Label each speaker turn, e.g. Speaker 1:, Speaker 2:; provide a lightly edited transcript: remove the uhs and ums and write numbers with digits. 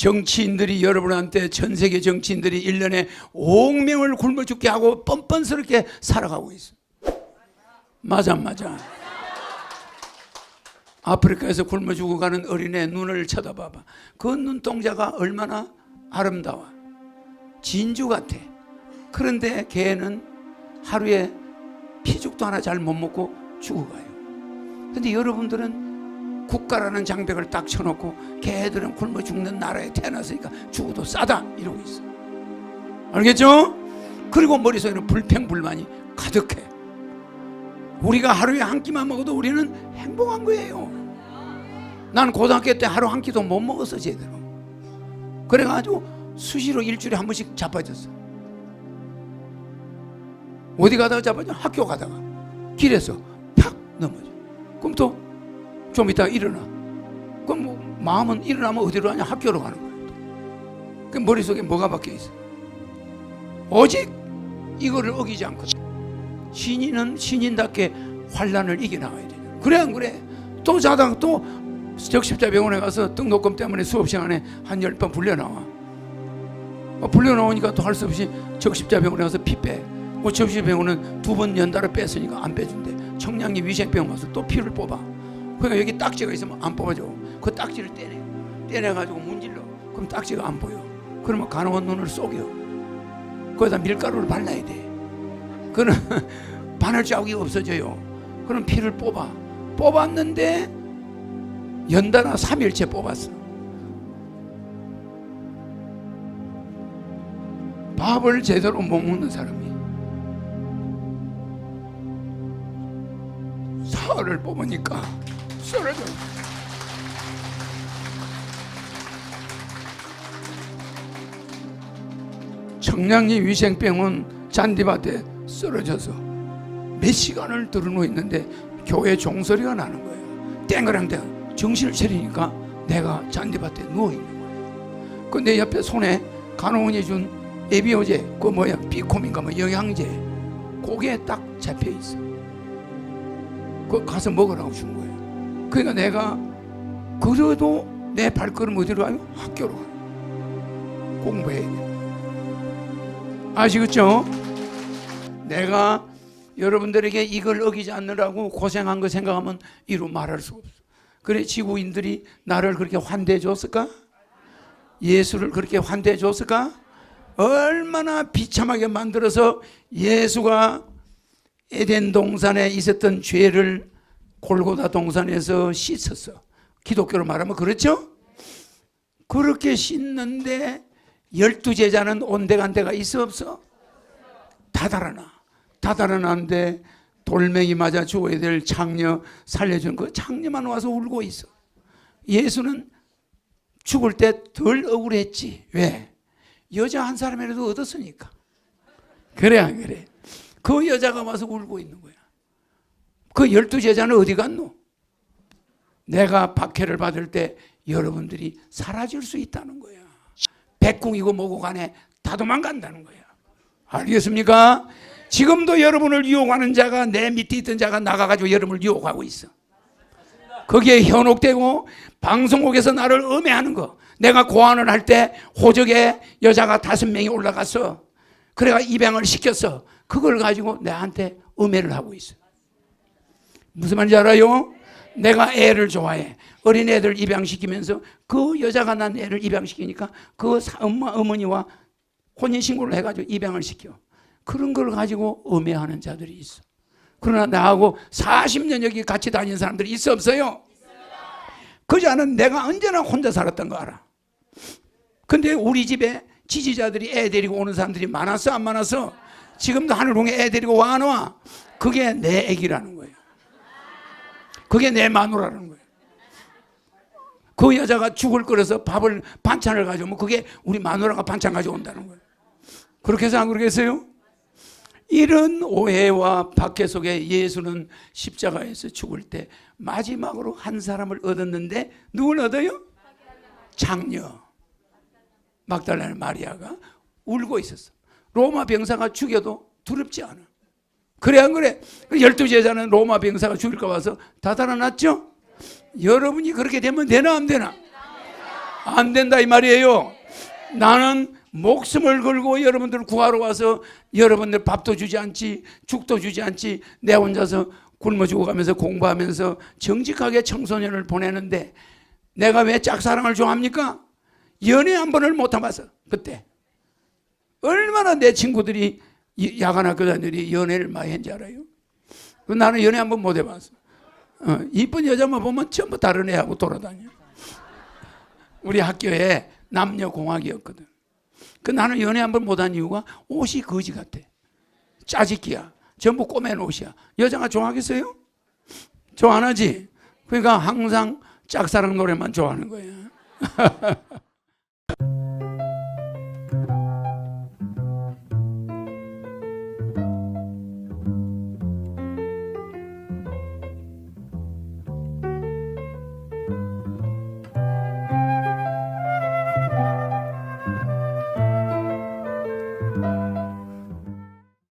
Speaker 1: 정치인들이 여러분한테 전 세계 정치인들이 1년에 5억 명을 굶어 죽게 하고 뻔뻔스럽게 살아가고 있어. 맞아 안 맞아? 아프리카에서 굶어 죽어가는 어린애 눈을 쳐다봐봐. 그 눈동자가 얼마나 아름다워. 진주 같아. 그런데 걔는 하루에 피죽도 하나 잘 못 먹고 죽어가요. 근데 여러분들은 국가라는 장벽을 딱 쳐놓고 걔들은 굶어 죽는 나라에 태어났으니까 죽어도 싸다 이러고 있어. 알겠죠? 그리고 머릿속에는 불평불만이 가득해. 우리가 하루에 한 끼만 먹어도 우리는 행복한 거예요. 난 고등학교 때 하루 한 끼도 못 먹었어 제대로. 그래가지고 수시로 일주일에 한 번씩 자빠졌어. 어디 가다가 자빠져? 학교 가다가 길에서 팍 넘어져. 그럼 또 좀 이따가 일어나. 그럼 뭐 마음은 일어나면 어디로 가냐? 학교로 가는 거야. 그 머릿속에 뭐가 박혀 있어? 오직 이거를 어기지 않거든. 신인은 신인답게 환난을 이겨나가야 돼. 그래 안 그래? 또 자다가 또 적십자병원에 가서 등록금 때문에 수업 시간에 한 10번 불려나와. 불려나오니까 또 할 수 없이 적십자병원에 가서 피 빼. 뭐 적십자병원은 2번 연달아 뺐으니까 안 빼준대. 청량리 위생병원 가서 또 피를 뽑아. 그러니까 여기 딱지가 있으면 안 뽑아줘. 그 딱지를 떼내가지고 문질러. 그럼 딱지가 안 보여. 그러면 간호원 눈을 속여. 거기다 밀가루를 발라야 돼. 그럼 바늘 자국이 없어져요. 그럼 피를 뽑아. 뽑았는데 연달아 3일째 뽑았어. 밥을 제대로 못 먹는 사람이 살을 뽑으니까 쓰러져. 청량리 위생병원 잔디밭에 쓰러져서 몇 시간을 들어누워 있는데 교회 종소리가 나는 거예요. 땡그랑땡 정신을 차리니까 내가 잔디밭에 누워 있는 거예요. 그 내 옆에 손에 간호원이 준 에비오제, 그 뭐야 비콤인가 뭐 영양제, 그게 딱 잡혀 있어. 그 가서 먹으라고 준 거예요. 그러니까 내가 그래도 내 발걸음 어디로 가요? 학교로 가요. 공부해야 돼. 아시겠죠? 내가 여러분들에게 이걸 어기지 않느라고 고생한 거 생각하면 이루 말할 수 없어. 그래 지구인들이 나를 그렇게 환대해 줬을까? 예수를 그렇게 환대해 줬을까? 얼마나 비참하게 만들어서 예수가 에덴 동산에 있었던 죄를 골고다 동산에서 씻었어. 기독교로 말하면 그렇죠? 그렇게 씻는데 12제자는 온데간데가 있어 없어? 다 달아나는데 돌멩이 맞아 죽어야 될 창녀 살려준 그 창녀만 와서 울고 있어. 예수는 죽을 때 덜 억울했지. 왜? 여자 한 사람이라도 얻었으니까. 그래 안 그래? 그 여자가 와서 울고 있는 거야. 그 12제자는 어디 갔노? 내가 박해를 받을 때 여러분들이 사라질 수 있다는 거야. 백궁이고 뭐고 간에 다 도망간다는 거야. 알겠습니까? 지금도 여러분을 유혹하는 자가 내 밑에 있던 자가 나가가지고 여러분을 유혹하고 있어. 거기에 현혹되고 방송국에서 나를 음해하는 거. 내가 고안을 할 때 호적에 여자가 5명이 올라갔어. 그래가 입양을 시켰어. 그걸 가지고 내한테 음해를 하고 있어. 무슨 말인지 알아요? 내가 애를 좋아해. 어린애들 입양시키면서 그 여자가 난 애를 입양시키니까 그 어머니와 혼인신고를 해가지고 입양을 시켜. 그런 걸 가지고 음해하는 자들이 있어. 그러나 나하고 40년 여기 같이 다니는 사람들이 있어 없어요? 그 자는 내가 언제나 혼자 살았던 거 알아. 근데 우리 집에 지지자들이 애 데리고 오는 사람들이 많았어 안 많았어? 지금도 하늘궁에 애 데리고 와 안 와? 그게 내 애기라는 거예요. 그게 내 마누라라는 거예요. 그 여자가 죽을 끓여서 밥을 반찬을 가져오면 그게 우리 마누라가 반찬 가져온다는 거예요. 그렇게 해서 안 그러겠어요? 이런 오해와 박해 속에 예수는 십자가에서 죽을 때 마지막으로 한 사람을 얻었는데 누굴 얻어요? 장녀 막달라는 마리아가 울고 있었어. 로마 병사가 죽여도 두렵지 않아. 그래 안 그래? 12제자는 로마 병사가 죽일까 봐서 다 달아났죠? 여러분이 그렇게 되면 되나 안 되나? 안 된다 이 말이에요. 나는 목숨을 걸고 여러분들 구하러 와서 여러분들 밥도 주지 않지, 죽도 주지 않지, 내 혼자서 굶어 죽어가면서 공부하면서 정직하게 청소년을 보내는데 내가 왜 짝사랑을 좋아합니까? 연애 한 번을 못 해봤어. 그때 얼마나 내 친구들이 야간학교 다니들이 연애를 많이 했는지 알아요? 나는 연애 한 번 못 해봤어. 이쁜 여자만 보면 전부 다른 애하고 돌아다녀. 우리 학교에 남녀공학이었거든. 나는 연애 한 번 못한 이유가 옷이 거지 같아. 짜집기야. 전부 꼬맨 옷이야. 여자가 좋아하겠어요? 좋아 안 하지? 그러니까 항상 짝사랑 노래만 좋아하는 거야.